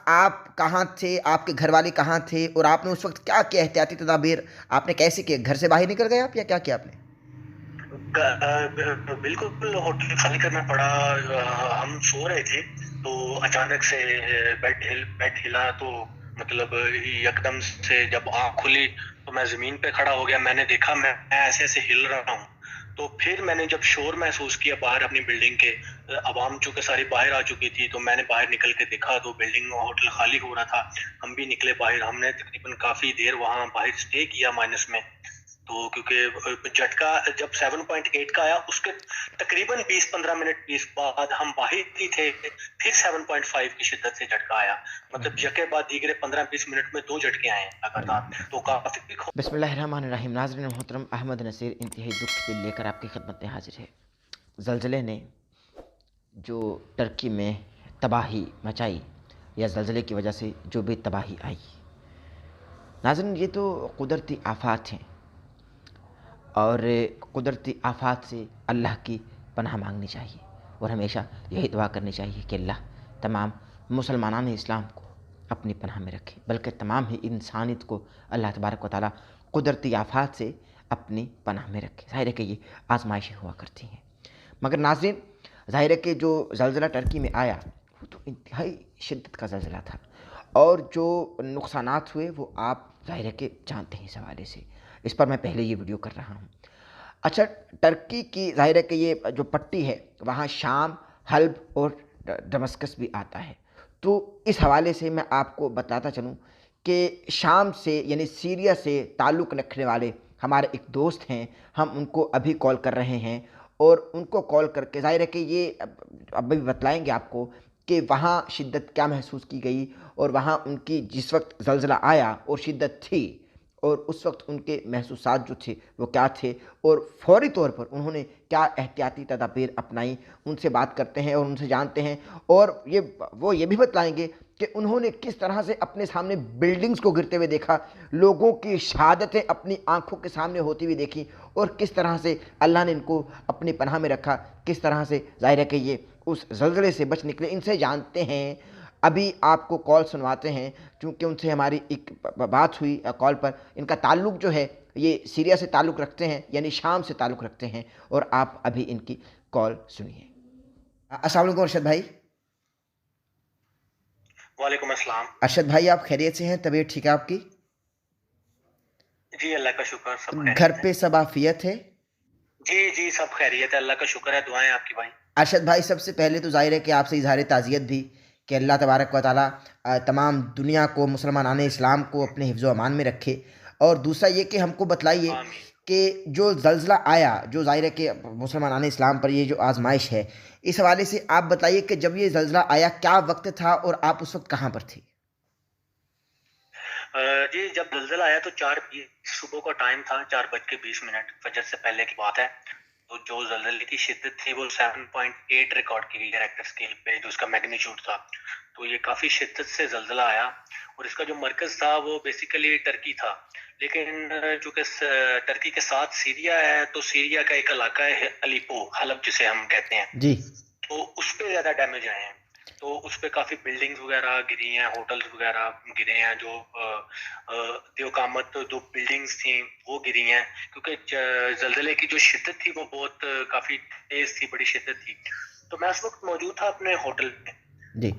آپ کہاں تھے، آپ کے گھر والے کہاں تھے، اور آپ نے اس وقت کیا کیا احتیاطی تدابیر آپ نے کیسے کیے؟ گھر سے باہر نکل گئے آپ یا کیا کیا آپ نے؟ بالکل ہوٹل خالی کرنا پڑا. ہم سو رہے تھے تو اچانک سے بیڈ ہلا تو مطلب یکدم سے جب آنکھ کھلی تو میں زمین پہ کھڑا ہو گیا. میں نے دیکھا میں ایسے ایسے ہل رہا ہوں. تو پھر میں نے جب شور محسوس کیا باہر اپنی بلڈنگ کے، عوام چونکہ ساری باہر آ چکی تھی، تو میں نے باہر نکل کے دیکھا تو بلڈنگ ہوٹل خالی ہو رہا تھا. ہم بھی نکلے باہر. ہم نے تقریباً کافی دیر وہاں باہر اسٹے کیا مائنس میں. تو کیونکہ جھٹکا جب 7.8 کا آیا اس کے تقریباً 20-15 منٹ بعد ہم باہر ہی تھے، پھر 7.5 کی شدت سے جھٹکا آیا. مطلب جھٹکے بعد دیگرے 15-20 منٹ میں 2 جھٹکے آئے لگاتار. تو کافی بسم اللہ الرحمن الرحیم. ناظرین محترم، احمد نصیر انتہائی دکھ دل لے کر آپ کی خدمت میں حاضر ہے. زلزلے نے جو ترکی میں تباہی مچائی، یا زلزلے کی وجہ سے جو بھی تباہی آئی، ناظرین یہ تو قدرتی آفات ہیں، اور قدرتی آفات سے اللہ کی پناہ مانگنی چاہیے، اور ہمیشہ یہی دعا کرنی چاہیے کہ اللہ تمام مسلمانان اسلام کو اپنی پناہ میں رکھے، بلکہ تمام ہی انسانیت کو اللہ تبارک و تعالیٰ قدرتی آفات سے اپنی پناہ میں رکھے. ظاہر ہے کہ یہ آزمائشیں ہوا کرتی ہیں. مگر ناظرین، ظاہر ہے کہ جو زلزلہ ٹرکی میں آیا وہ تو انتہائی شدت کا زلزلہ تھا، اور جو نقصانات ہوئے وہ آپ ظاہر ہے کہ جانتے ہیں اس حوالے سے. اس پر میں پہلے یہ ویڈیو کر رہا ہوں. اچھا، ٹرکی کی ظاہر ہے کہ یہ جو پٹی ہے وہاں شام، حلب اور دمسکس بھی آتا ہے. تو اس حوالے سے میں آپ کو بتاتا چلوں کہ شام سے یعنی سیریا سے تعلق رکھنے والے ہمارے ایک دوست ہیں، ہم ان کو ابھی کال کر رہے ہیں، اور ان کو کال کر کے ظاہر ہے کہ یہ ابھی بتلائیں گے آپ کو کہ وہاں شدت کیا محسوس کی گئی، اور وہاں ان کی جس وقت زلزلہ آیا اور شدت تھی، اور اس وقت ان کے محسوسات جو تھے وہ کیا تھے، اور فوری طور پر انہوں نے کیا احتیاطی تدابیر اپنائیں. ان سے بات کرتے ہیں اور ان سے جانتے ہیں، اور وہ یہ بھی بتلائیں گے کہ انہوں نے کس طرح سے اپنے سامنے بلڈنگز کو گرتے ہوئے دیکھا، لوگوں کی شہادتیں اپنی آنکھوں کے سامنے ہوتی ہوئی دیکھی، اور کس طرح سے اللہ نے ان کو اپنی پناہ میں رکھا، کس طرح سے ظاہر ہے کہ یہ اس زلزلے سے بچ نکلے. ان سے جانتے ہیں. ابھی آپ کو کال سنواتے ہیں، چونکہ ان سے ہماری ایک بات ہوئی کال پر. ان کا تعلق جو ہے یہ سیریا سے تعلق رکھتے ہیں، یعنی شام سے تعلق رکھتے ہیں، اور آپ ابھی ان کی کال سنیے. السلام علیکم ارشد بھائی. وعلیکم السلام. ارشد بھائی، آپ خیریت سے ہیں؟ طبیعت ٹھیک ہے آپ کی؟ جی اللہ کا شکر، سب گھر خیریت ہے. پہ سب عافیت ہے؟ جی سب خیریت ہے، اللہ کا شکر ہے. دعائیں آپ کی بھائی. ارشد بھائی، سب سے پہلے تو ظاہر ہے کہ آپ سے اظہار تعزیت بھی کہ اللہ تبارک و تعالیٰ تمام دنیا کو، مسلمانان اسلام کو اپنے حفظ و امان میں رکھے. اور دوسرا یہ کہ ہم کو بتلائیے آمین. کہ جو زلزلہ آیا، جو ظاہر ہے کہ مسلمانان اسلام پر یہ جو آزمائش ہے، اس حوالے سے آپ بتائیے کہ جب یہ زلزلہ آیا کیا وقت تھا، اور آپ اس وقت کہاں پر تھے؟ جی جب زلزلہ آیا تو 4:20 صبح کا ٹائم تھا، 4:20 فجر سے پہلے کی بات ہے. تو جو زلزلے کی شدت تھی وہ 7.8 ریکارڈ کی گئی ہے ریکٹر اسکیل پہ، جو اس کا میگنیچیوڈ تھا. تو یہ کافی شدت سے زلزلہ آیا، اور اس کا جو مرکز تھا وہ بیسیکلی ٹرکی تھا. لیکن چونکہ ٹرکی کے ساتھ سیریا ہے، تو سیریا کا ایک علاقہ ہے الیپو، حلب جسے ہم کہتے ہیں، جی. تو اس پہ زیادہ ڈیمیج آئے ہیں. تو اس پہ کافی بلڈنگز وغیرہ گری ہیں، ہوٹلز وغیرہ گرے ہیں. جو دیوقامت دو بلڈنگز تھیں وہ گری ہیں، کیونکہ زلزلے کی جو شدت تھی وہ بہت کافی تیز تھی، بڑی شدت تھی. تو میں اس وقت موجود تھا اپنے ہوٹل میں. جی.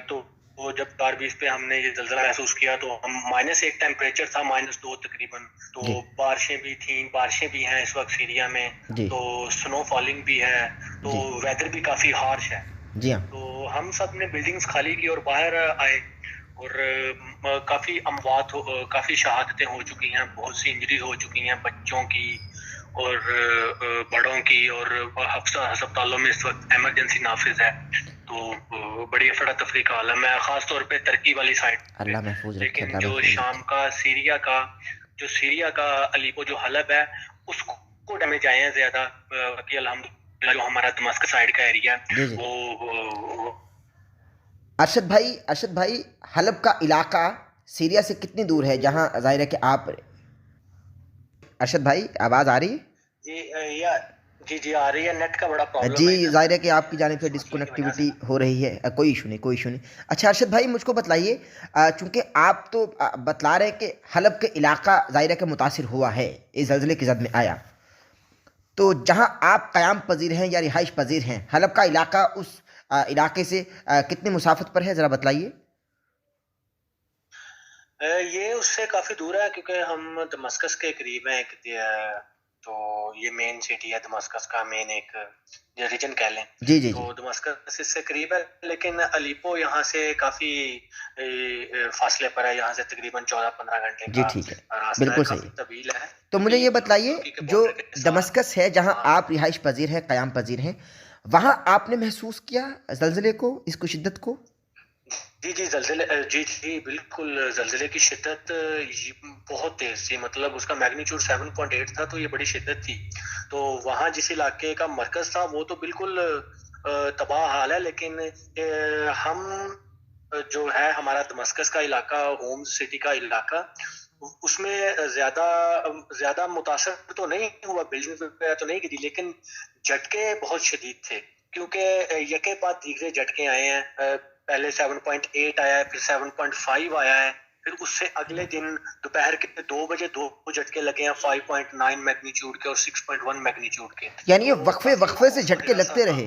تو وہ جب 4:20 پہ ہم نے یہ زلزلہ محسوس کیا تو ہم -1 ٹیمپریچر تھا، -2 تقریباً. تو جی. بارشیں بھی تھیں، بارشیں بھی ہیں اس وقت سیریا میں. جی. تو سنو فالنگ بھی ہے، تو جی. ویدر بھی کافی ہارش ہے. جی ہاں. تو ہم سب نے بلڈنگز خالی کی اور باہر آئے، اور کافی اموات کافی شہادتیں ہو چکی ہیں، بہت سی انجری ہو چکی ہیں بچوں کی اور بڑوں کی، اور ہسپتالوں میں اس وقت ایمرجنسی نافذ ہے. تو بڑی افراتفری کا عالم ہے، خاص طور پہ ترکی والی سائڈ پہ. اللہ محفوظ رکھے، لیکن اللہ جو محفوظ شام رکھے. کا سیریا کا الیپو جو حلب ہے، اس کو ڈیمیج آئے ہیں زیادہ. کہ الحمدللہ جو ہمارا دمشق سائڈ کا ایریا جی. ہے جی. وہ ارشد بھائی، حلب کا علاقہ سیریا سے کتنی دور ہے، جہاں ظاہر ہے کہ آپ... ارشد بھائی آواز آ رہی ہے؟ जी आ रही है, नेट का बड़ा प्रॉब्लम जी है इधर, ज़ाहिर है कि आपकी जानिब से इस मसले की वजह से। डिस्कनेक्टिविटी हो रही है, कोई इशू नहीं, कोई इशू नहीं। अच्छा अरशद भाई मुझको बतलाइए, चूँकि आप तो बतला रहे हैं कि हलब के इलाका ज़ाहिर है कि मुतासिर हुआ है, इस ज़लज़ले की ज़द में आया, तो जहाँ आप क़याम पज़ीर हैं या रिहाइश पज़ीर हैं, हलब का इलाका उस इलाके से कितनी मुसाफ़त पर है, ज़रा बतलाइए। ये उससे काफ़ी दूर है क्योंकि हम दमस्कस के करीब हैं तो ये मेन सिटी है दमस्कस का, मेन एक रीजन कह लें। जी जी तो जी दमस्कस इससे करीब है, लेकिन अलीपो यहाँ से काफ़ी फासले पर है, यहाँ से तकरीबन 14-15 घंटे जी का ठीक है, रास्ता है, बिल्कुल सही काफ़ी है। तवील है। तो मुझे अभी ये बताइए, तुर्की के जो बॉर्डर के साथ। दमस्कस है जहाँ हाँ। आप रिहाइश पज़ीर हैं, क़याम पज़ीर हैं, वहाँ आपने महसूस किया ज़लज़ले को, इसको शिद्दत को? जी, बिल्कुल ज़लज़ले की शिद्दत ये बहुत तेज़ थी, मतलब उसका मैग्नीट्यूड 7.8 था, तो ये बड़ी शिद्दत थी। तो वहाँ जिस इलाके का मरकज़ था वो तो बिल्कुल तबाह हाल है, लेकिन हम जो है हमारा दमस्कस का इलाका, होम सिटी का इलाका, उसमें ज़्यादा मुतासर तो नहीं हुआ, बिल्डिंग वगैरह तो नहीं गिरी, लेकिन झटके बहुत शदीद थे, क्योंकि यके बाद दीगरे झटके आए हैं। पहले 7.8 आया है, फिर 7.5 आया है, फिर उससे अगले दिन दोपहर के 2 बजे 2 झटके लगे हैं 5.9 मैग्नीट्यूड के और 6.1 मैग्नीट्यूड के। यानी ये तो वक्फे काफी वक्फे से खौफ झटके वगैरह सा लगते था। रहे।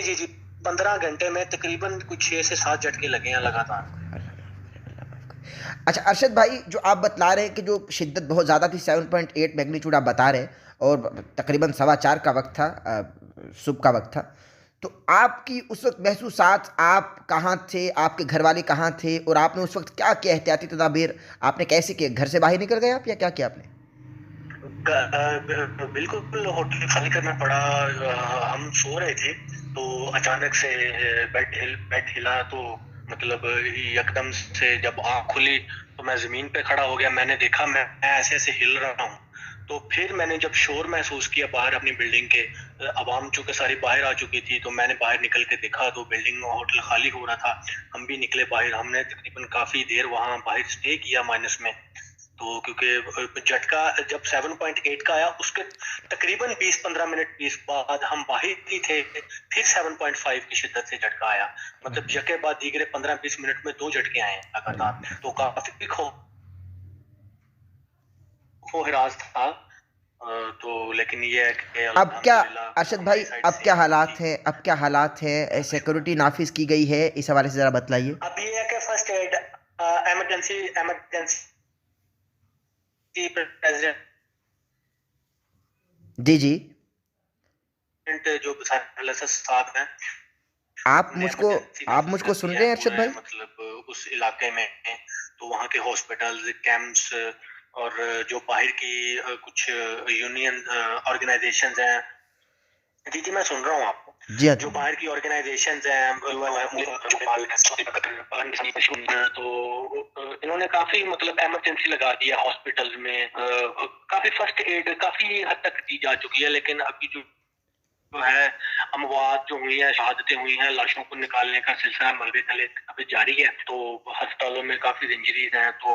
जी 15 घंटे में तकरीबन कुछ 6 से 7 झटके लगे हैं लगातार। अच्छा अरशद भाई, जो आप बतला रहे हैं कि जो शिद्दत बहुत ज़्यादा थी, 7.8 मैग्नीट्यूड आप बता रहे हैं, और तकरीबन 4:15 का वक्त था, सुबह का वक्त था, तो आपकी उस वक्त महसूसात, आप कहाँ थे, आपके घर वाले कहाँ थे, और आपने उस वक्त क्या किया, एहतियाती तदाबीर आपने कैसे किए, घर से बाहर निकल गए आप या क्या किया आपने? बिल्कुल होटल खाली करना पड़ा। हम सो रहे थे तो अचानक से बेड हिला, तो मतलब एकदम से जब आँख खुली तो मैं ज़मीन पे खड़ा हो गया। मैंने देखा मैं ऐसे-ऐसे हिल रहा हूँ। तो फिर मैंने जब शोर महसूस किया बाहर अपनी बिल्डिंग के, आवाम चूँकि सारी बाहर आ चुकी थी, तो मैंने बाहर निकल के देखा तो बिल्डिंग होटल खाली हो रहा था। हम भी निकले बाहर, हमने तकरीबन काफ़ी देर वहाँ बाहर स्टे किया माइनस में। तो क्योंकि झटका जब 7.8 का आया उसके तकरीबन 20-15 मिनट 20 बाद हम बाहर ही थे, फिर 7.5 की शिद्दत से झटका आया। मतलब झटके बाद दीगरे 15-20 मिनट में 2 झटके आए लगातार, तो काफी खौफ-हरास था। तो लेकिन ये है कि अब क्या अल्हम्दुलिल्लाह अरशद भाई, हमारी साइड अब से क्या ठीक हालात थी। है, अब क्या हालात है, सिक्योरिटी नाफिज की गई है, इस हवाले से ज़रा बतलाइए। अब ये है कि फर्स्ट एड इमरजेंसी प्रेसिडेंट जी जी, जो साहब हैं, आप ने मुझको इमरजेंसी आप नाफिज मुझको कर सुन दिया रहे है हैं अरशद पूरे भाई? मतलब उस इलाके में। तो वहाँ के हॉस्पिटल्स, कैंप्स और जो बाहर की कुछ यूनियन ऑर्गेनाइजेशंस हैं। जी मैं सुन रहा हूँ आपको। जी हाँ जो जी। बाहर की ऑर्गेनाइजेशंस हैं, तो इन्होंने काफी मतलब इमरजेंसी लगा दी है हॉस्पिटल्स में। काफी फर्स्ट एड काफी हद तक दी जा चुकी है, लेकिन अभी जो है अमवात जो हुई है, शहादतें हुई हैं, लाशों को निकालने का सिलसिला मलबे तले अभी जारी है। तो अस्पतालों में काफी इंजरीज हैं, तो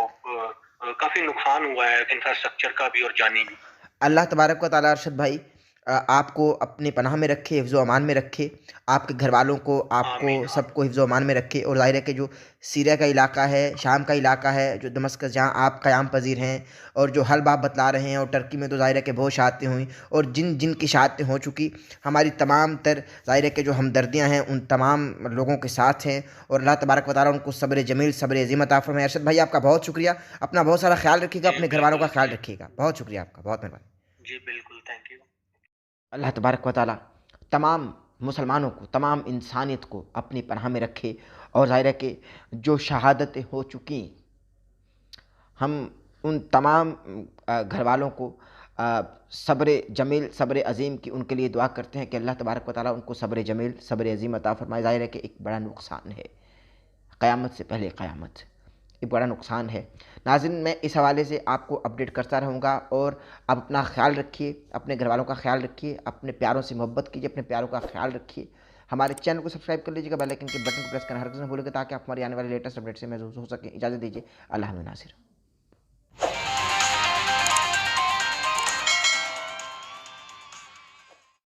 काफी नुकसान हुआ है इंफ्रास्ट्रक्चर का भी और जानी भी। अल्लाह तबारक व तआला अरशद भाई आपको अपने पनाह में रखे, हिफ्ज़ व अमान में रखे, आपके घर वालों को, आपको आमीन। सबको हिफ्ज़ व अमान में रखे। और ज़ाहिर है कि जो सीरिया का इलाका है, शाम का इलाका है, जो दमस्कस जहाँ आप क़याम पज़ीर हैं, और जो हल्ब आप बतला रहे हैं, और टर्की में तो ज़ाहिर है कि बहुत शहादतें हुई, और जिन जिन की शहादतें हो चुकी, हमारी तमाम तर ज़ाहिर है कि जो हमदर्दियाँ हैं उन तमाम लोगों के साथ हैं, और अल्लाह तबारक व तआला उनको सब्र जमील, सब्र अज़ीम अता फ़रमाए। अरशद भाई आपका बहुत शुक्रिया, अपना बहुत सारा ख्याल रखिएगा, जी अपने घर वालों बिल्कुल। का ख्याल रखिएगा। बहुत शुक्रिया आपका, बहुत मेहरबानी। जी बिल्कुल, थैंक यू। अल्लाह तबारक व तआला तमाम मुसलमानों को, तमाम इंसानियत को अपनी पनाह में रखे, और ज़ाहिर है कि जो शहादतें हो चुकी, हम उन तमाम घर वालों को सब्र जमील, सब्र अज़ीम की उनके लिए दुआ करते हैं कि अल्लाह तबारक व तआला उनको सब्र जमील, सब्र अज़ीम अता फ़रमाए। ज़ाहिर है कि एक बड़ा नुकसान है, क़यामत से पहले क़यामत, एक बड़ा नुकसान है। नाज़रीन, मैं इस हवाले से आपको अपडेट करता रहूँगा, और आप अपना ख्याल रखिए, अपने घर वालों का ख्याल रखिए, अपने प्यारों से मोहब्बत कीजिए, अपने प्यारों का ख्याल रखिए। हमारे चैनल को सब्सक्राइब कर लीजिएगा, बेल आइकन के बटन को प्रेस करना हरगिज़ न भूलिएगा, ताकि आप हमारी आने वाली लेटेस्ट अपडेट से महसूस हो सकें। इजाज़त दीजिए, अल्लाह नासिर।